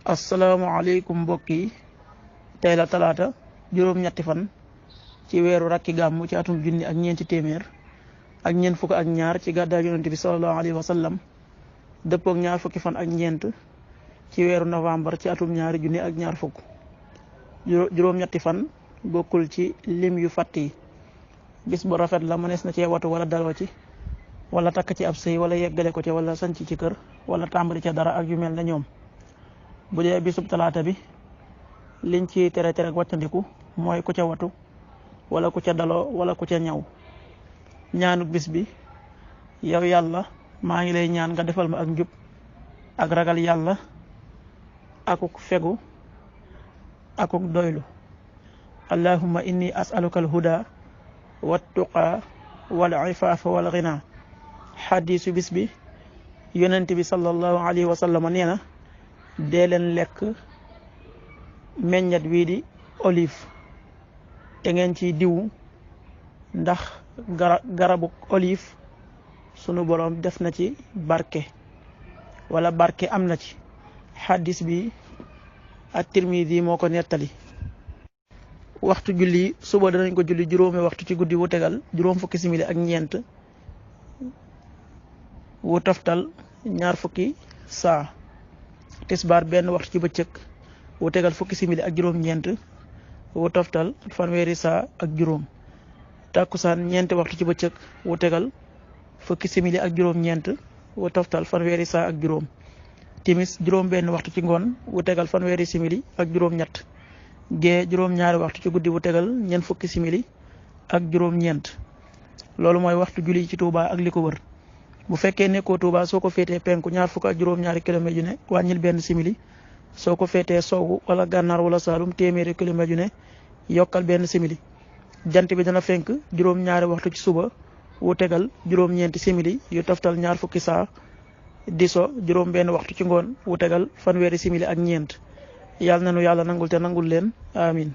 asalaamaaleykum mbokk yi tey la talaata juróom-ñetti fan ci weeru rakki gàmmu ci atum junni ak ñeenti téeméer ak ñeent fukk ak ñaar ci gàddaay yonent bi sallallahu alayhi wa sallam dëppook ñaar fukki fan ak ñeent ci weeru novembre ci atum ñaari junni ak ñaar fukk. juróom-ñetti fan bokkul ci lim yu fàtt yi. bis bu rafet la mënees na cee watu wala daloo ci wala takk ci ab sëy wala yeggale ko ci wala sanc ci kër wala tàmbali ca dara ak yu mel ne ñoom. bu dee bisub talaata bi liñ ci tere ak wàccandiku mooy ku ca watu wala ku ca daloo wala ku ca ñaw. ñaanu bis bi yow yàlla maa ngi lay ñaan nga defal ma ak njub ak ragal yàlla akuk fegu akuk doylu. allahumma inni as'aluka alhuda wattuqa wal ifaafa wal ghina. xadiisu bis bi yonent bi sallallahu alayhi wa sallam nee na dee leen lekk meññat wii di olive te ngeen ci diwu ndax garabu olive sunu boroom def na ci barke wala barke am na ci. xaddis bi at-Tirmidi moo ko nettali. waxtu julli suba danañ ko julli juróomi waxtu ci guddi wu tegal juróom fukki simili ak ñeent wu toftal ñaar fukki saa. tisbaar benn waxtu ci bëccëg wu tegal fukki simili ak juróom-ñeent wu toftal fanweeri saa ak juróom. takkusaan ñeenti waxtu ci bëccëg wu tegal fukki simili ak juróom-ñeent wu toftal fanweeri saa ak juróom. timis juróom benn waxtu ci ngoon wu tegal fanweeri simili ak juróom-ñett. gee juróom-ñaari waxtu ci guddi wu tegal ñeent fukki simili ak juróom-ñeent. loolu mooy waxtu julli ci Touba ak li ko wër. bu fekkee nekkoo Touba soo ko féetee penku ñaar fukk ak juróom-ñaari kilomètres yu ne wàññil benn simili. soo ko féetee sowwu wala gànnaar wala saalum téeméeri kilomètres yu ne yokkal benn simili. jant bi dana fenk juróom-ñaari waxtu ci suba wu tegal juróom-ñeenti simili yu toftal ñaar fukki saa. di so juróom benn waxtu ci ngoon wu tegal fanweeri simili ak ñeent. yàlla na nu yàlla nangul te nangul leen amin